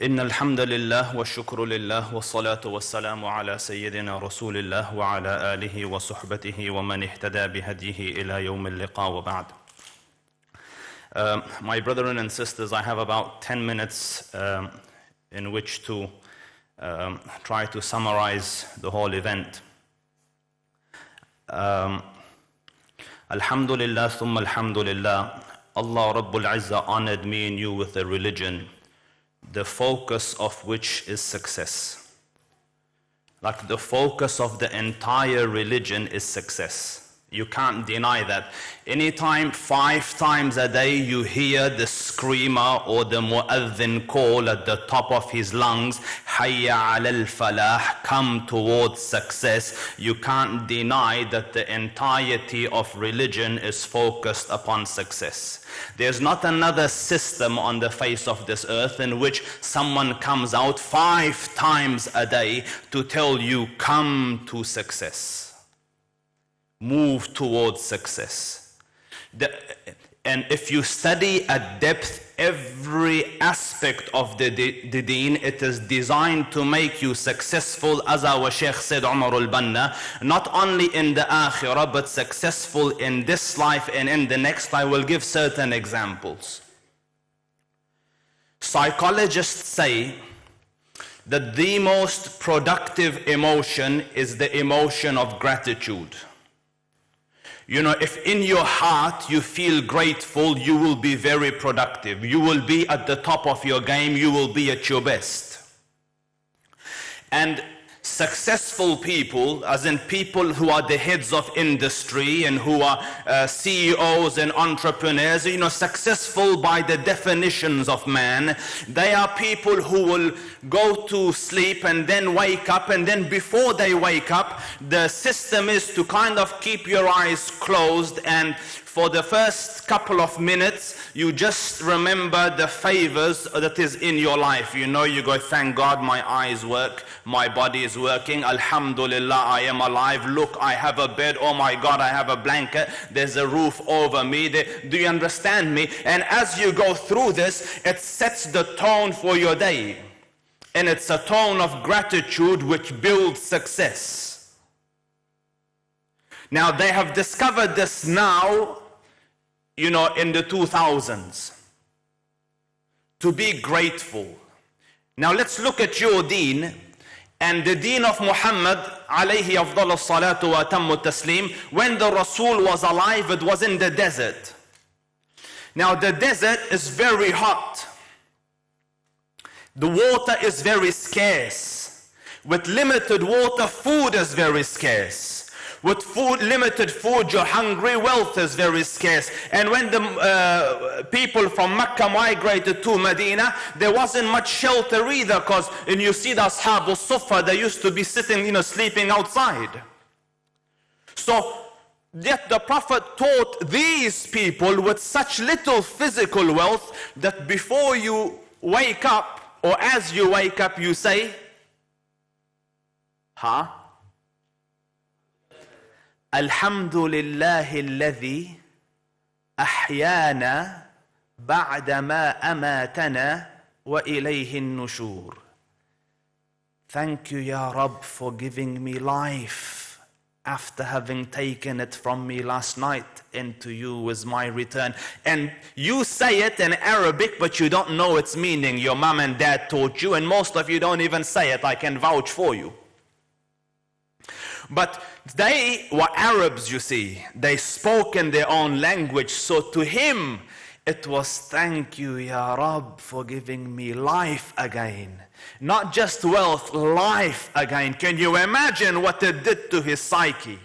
إن الحمد لله والشكر لله والصلاة والسلام على سيدنا رسول الله وعلى آله وصحبته ومن اهتدى بهديه إلى يوم اللقاء وبعد. My brethren and sisters, I have about 10 minutes in which to try to summarize the whole event. Alhamdulillah, thumma alhamdulillah, Allah Rabbul Izzah honored me and you with a religion, the focus of which is success. Like the focus of the entire religion is success. You can't deny that. Anytime 5 times a day you hear the screamer or the mu'adhin call at the top of his lungs, Hayya alal falah, come towards success, you can't deny that the entirety of religion is focused upon success. There's not another system on the face of this earth in which someone comes out 5 times a day to tell you, come to success. Move towards success. And if you study at depth every aspect of the deen, it is designed to make you successful, as our Shaykh said, Umar al-Banna, not only in the akhirah, but successful in this life and in the next. I will give certain examples. Psychologists say that the most productive emotion is the emotion of gratitude. You know, if in your heart you feel grateful, you will be very productive. You will be at the top of your game. You will be at your best. And successful people, as in people who are the heads of industry and who are CEOs and entrepreneurs, you know, successful by the definitions of man, they are people who will go to sleep and then wake up, and then before they wake up, the system is to kind of keep your eyes closed, and for the first couple of minutes, you just remember the favors that is in your life. You know, you go, thank God my eyes work, my body is working, alhamdulillah, I am alive, look, I have a bed, oh my God, I have a blanket, there's a roof over me. Do you understand me? And as you go through this, it sets the tone for your day. And it's a tone of gratitude which builds success. Now, they have discovered this now, you know, in the 2000s, to be grateful. Now let's look at your deen and the deen of Muhammad alayhi afdal salatu wa atammu taslim. When the Rasul was alive, it was in the desert. Now the desert is very hot. The water is very scarce. With limited water, food is very scarce. With limited food, you're hungry, wealth is very scarce. And when the people from Mecca migrated to Medina, there wasn't much shelter either, because, and you see the Ashab al-Sufa, they used to be sitting, you know, sleeping outside. So, yet the Prophet taught these people with such little physical wealth that before you wake up, or as you wake up, you say, Alhamdulillahi alladhi ahyana ba'da ma amatana wa ilayhi nushur. Thank you, Ya Rabb, for giving me life after having taken it from me last night. Into you is my return. And you say it in Arabic, but you don't know its meaning. Your mom and dad taught you, and most of you don't even say it. I can vouch for you. But they were Arabs, you see. They spoke in their own language. So to him, it was, thank you, Ya Rabb, for giving me life again. Not just wealth, life again. Can you imagine what it did to his psyche?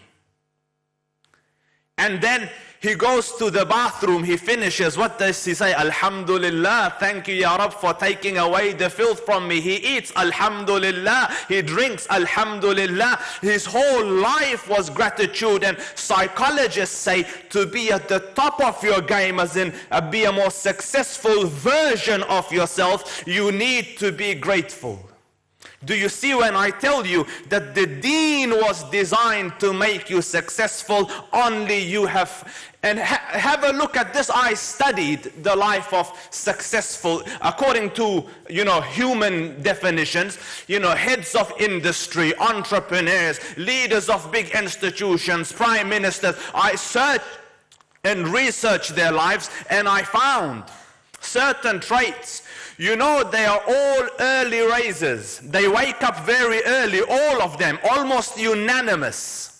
And then he goes to the bathroom, he finishes. What does he say? Alhamdulillah, thank you, Ya Rab, for taking away the filth from me. He eats, Alhamdulillah. He drinks, Alhamdulillah. His whole life was gratitude. And psychologists say to be at the top of your game, as in be a more successful version of yourself, you need to be grateful. Do you see when I tell you that the deen was designed to make you successful? Only you have. And have a look at this. I studied the life of successful according to, human definitions, heads of industry, entrepreneurs, leaders of big institutions, prime ministers. I searched and researched their lives, and I found certain traits. They are all early risers. They wake up very early, all of them, almost unanimous.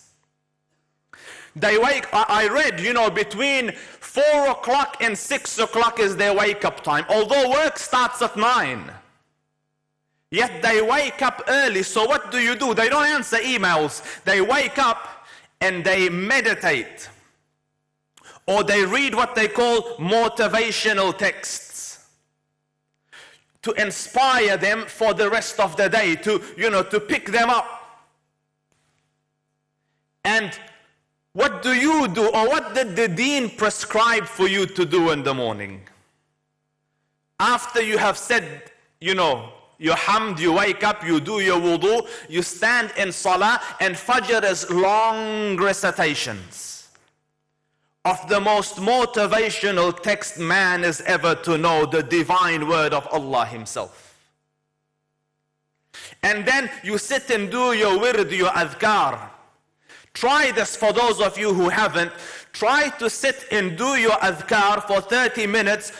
I read, between 4 o'clock and 6 o'clock is their wake-up time, although work starts at 9. Yet they wake up early, so what do? They don't answer emails. They wake up and they meditate. Or they read what they call motivational texts, to inspire them for the rest of the day, to pick them up. And what do you do, or what did the deen prescribe for you to do in the morning? After you have said, your hamd, you wake up, you do your wudu, you stand in salah, and fajr is long recitations of the most motivational text man is ever to know, the divine word of Allah Himself. And then you sit and do your wird, your adhkar. Try this for those of you who haven't. Try to sit and do your adhkar for 30 minutes,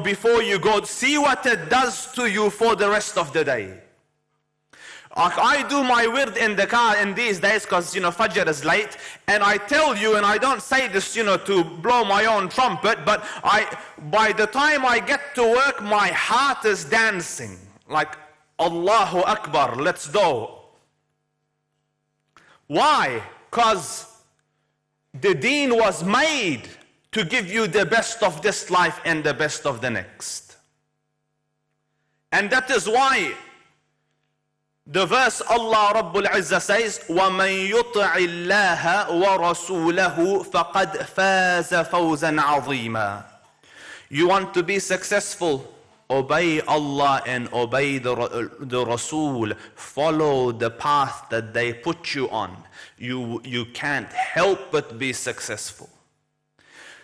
before you go. See what it does to you for the rest of the day. I do my wird in the car in these days because, Fajr is late. And I tell you, and I don't say this, to blow my own trumpet, but by the time I get to work, my heart is dancing. Like, Allahu Akbar, let's go. Why? Because the deen was made to give you the best of this life and the best of the next. And that is why the verse Allah Rabbul Izzah says, وَمَنْ يُطِعِ اللَّهَ وَرَسُولَهُ فَقَدْ فَازَ فَوْزًا عَظِيمًا. You want to be successful? Obey Allah and obey the Rasul. Follow the path that they put you on. You can't help but be successful.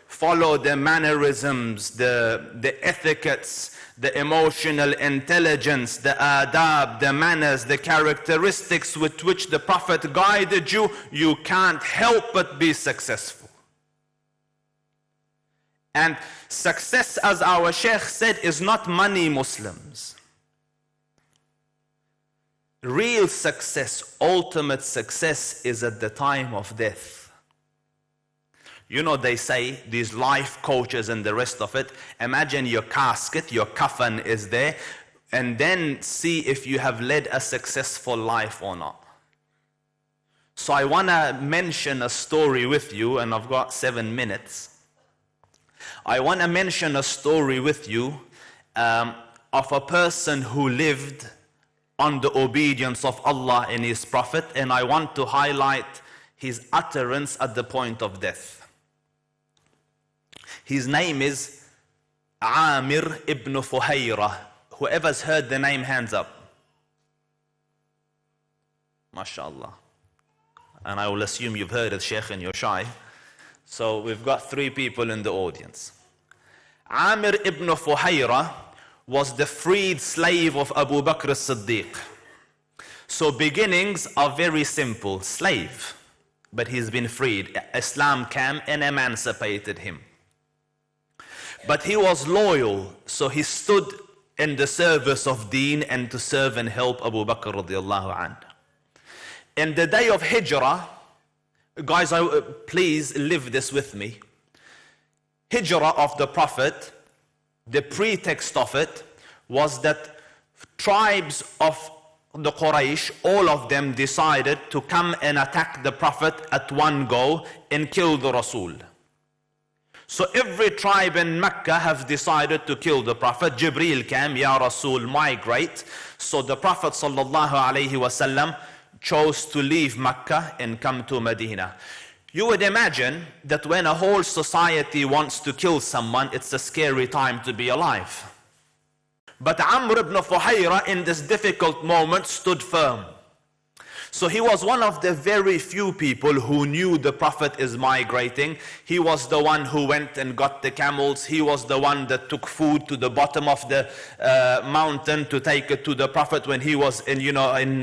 Follow the mannerisms, the etiquettes, the emotional intelligence, the adab, the manners, the characteristics with which the Prophet guided you. You can't help but be successful. And success, as our Sheikh said, is not money, Muslims. Real success, ultimate success, is at the time of death. They say, these life coaches and the rest of it, imagine your casket, your coffin is there, and then see if you have led a successful life or not. So I want to mention a story with you, and I've got 7 minutes. I want to mention a story with you of a person who lived on the obedience of Allah and His Prophet, and I want to highlight his utterance at the point of death. His name is Amir ibn Fuhayra. Whoever's heard the name, hands up. MashaAllah. And I will assume you've heard it, Sheikh, and you're shy. So we've got 3 people in the audience. Amir ibn Fuhayra was the freed slave of Abu Bakr as-Siddiq. So beginnings are very simple. Slave. But he's been freed. Islam came and emancipated him. But he was loyal, so he stood in the service of deen and to serve and help Abu Bakr radiallahu anhu. In the day of Hijrah, guys, please live this with me. Hijrah of the Prophet, the pretext of it was that tribes of the Quraysh, all of them decided to come and attack the Prophet at one go and kill the Rasul. So every tribe in Mecca have decided to kill the Prophet. Jibreel came, Ya Rasul, migrate. So the Prophet sallallahu alaihi wasallam chose to leave Mecca and come to Medina. You would imagine that when a whole society wants to kill someone, it's a scary time to be alive. But Amr ibn Fuhayra in this difficult moment stood firm. So he was one of the very few people who knew the Prophet is migrating. He was the one who went and got the camels. He was the one that took food to the bottom of the mountain to take it to the Prophet when he was in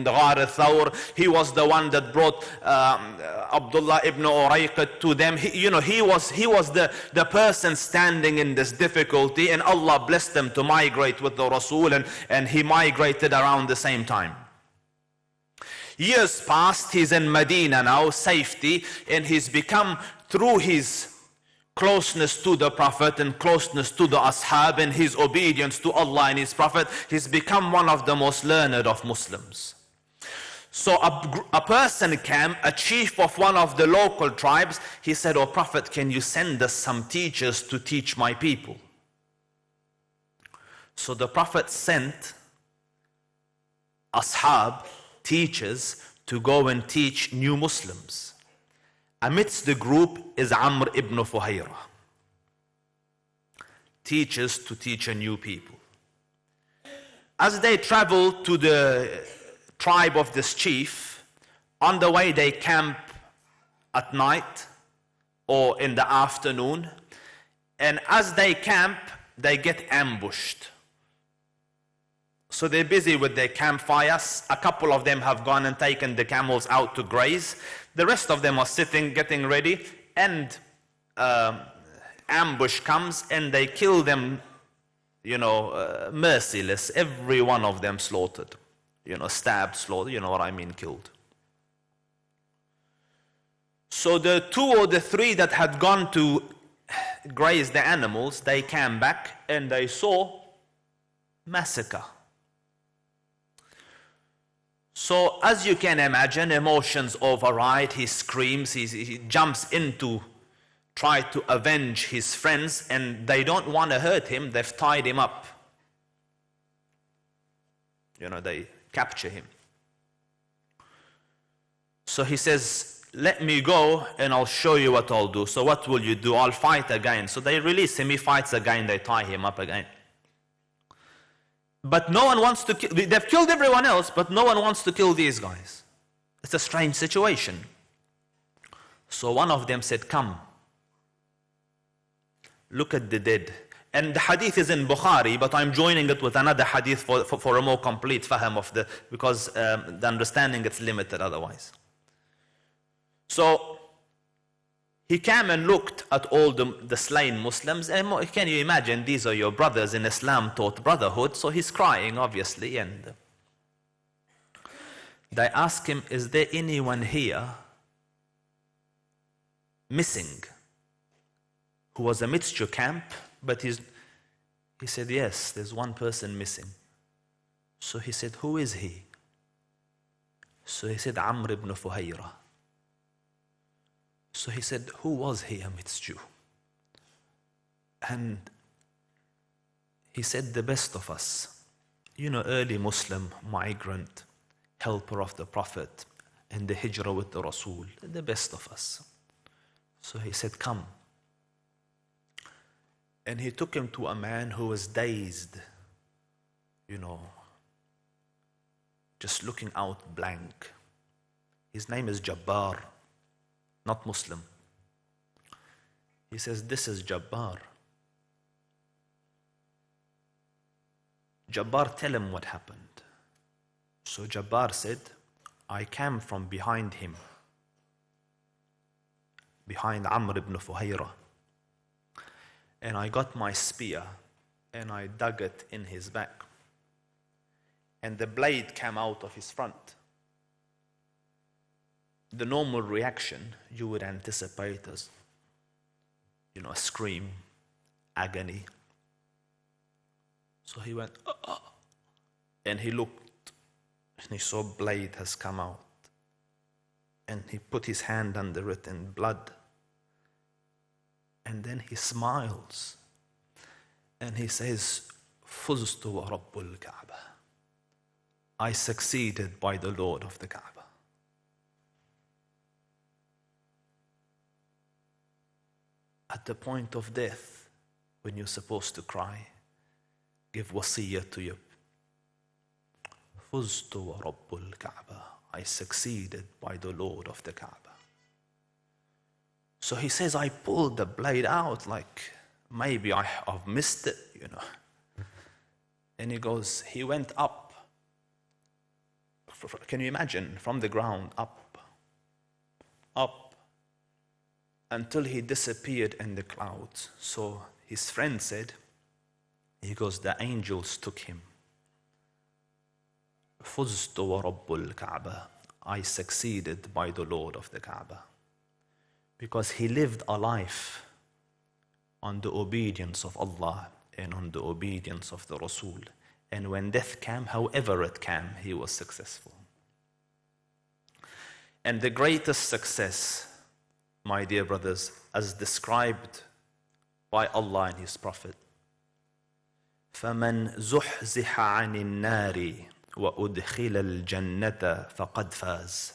Ghar al-Thawr. He was the one that brought Abdullah ibn Urayqat to them. He was the person standing in this difficulty, and Allah blessed them to migrate with the Rasul, and he migrated around the same time. Years passed, he's in Medina now, safety, and he's become, through his closeness to the Prophet and closeness to the Ashab and his obedience to Allah and his Prophet, he's become one of the most learned of Muslims. So a person came, a chief of one of the local tribes, he said, "Oh Prophet, can you send us some teachers to teach my people?" So the Prophet sent Ashab, teachers, to go and teach new Muslims. Amidst the group is Amr ibn Fuhayra. Teachers to teach a new people. As they travel to the tribe of this chief, on the way they camp at night or in the afternoon, and as they camp, they get ambushed. So they're busy with their campfires. A couple of them have gone and taken the camels out to graze. The rest of them are sitting, getting ready, and ambush comes and they kill them, merciless. Every one of them slaughtered. Stabbed, slaughtered, you know what I mean, killed. So the 2 or the 3 that had gone to graze the animals, they came back and they saw massacre. So as you can imagine, emotions override. He screams, he jumps in to try to avenge his friends, and they don't want to hurt him. They've tied him up. They capture him. So he says, "Let me go and I'll show you what I'll do." "So what will you do?" "I'll fight again." So they release him, he fights again, they tie him up again. But no one wants to kill, they've killed everyone else, but no one wants to kill these guys. It's a strange situation. So one of them said, "Come, look at the dead." And the hadith is in Bukhari, but I'm joining it with another hadith for a more complete fahm of because the understanding gets limited otherwise. So he came and looked at all the slain Muslims, and can you imagine, these are your brothers in Islam taught brotherhood, so he's crying obviously, and they ask him, "Is there anyone here missing who was amidst your camp?" But he said, "Yes, there's one person missing." So he said, "Who is he?" So he said, "Amr ibn Fuhayra." So he said, "Who was he amidst you?" And he said, "The best of us. Early Muslim, migrant, helper of the Prophet, in the hijrah with the Rasul, the best of us." So he said, "Come." And he took him to a man who was dazed, just looking out blank. His name is Jabbar, not Muslim. He says, "This is Jabbar." Jabbar, tell him what happened. So Jabbar said, "I came from behind him, behind Amr ibn Fuhayra, and I got my spear and I dug it in his back, and the blade came out of his front." The normal reaction you would anticipate as, a scream, agony. So he went, and he looked, and he saw blade has come out, and he put his hand under it in blood, and then he smiles, and he says, "Fuztu wa Rabbul Kaaba." I succeeded by the Lord of the Kaaba. At the point of death, when you're supposed to cry, give wasiyah to you. فُزْتُ وَرَبُّ الْكَعْبَةِ, I succeeded by the Lord of the Kaaba. So he says, I pulled the blade out like maybe I've missed it, you know. And he goes, he went up. Can you imagine? From the ground, up, until he disappeared in the clouds. So his friend said, he goes, the angels took him. فُزْتُ وَرَبُّ الْكَعْبَةِ, I succeeded by the Lord of the Kaaba. Because he lived a life on the obedience of Allah and on the obedience of the Rasul. And when death came, however it came, he was successful. And the greatest success, my dear brothers, as described by Allah and His Prophet, فَمَنْ زُحْزِحَ عَنِ النَّارِ وَأُدْخِلَ الْجَنَّةَ فَقَدْ فَازَ.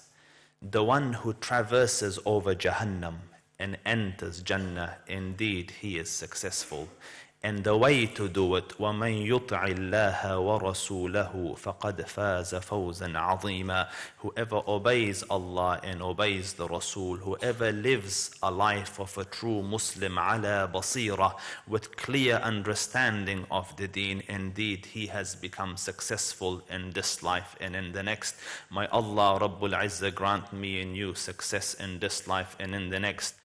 The one who traverses over Jahannam and enters Jannah, indeed he is successful. And the way to do it, وَمَنْ يُطْعِ اللَّهَ وَرَسُولَهُ فَقَدْ فَازَ فَوْزًا عَظِيمًا. Whoever obeys Allah and obeys the Rasul, whoever lives a life of a true Muslim ala basira, with clear understanding of the deen, indeed he has become successful in this life and in the next. May Allah Rabbul Izzah grant me and you success in this life and in the next.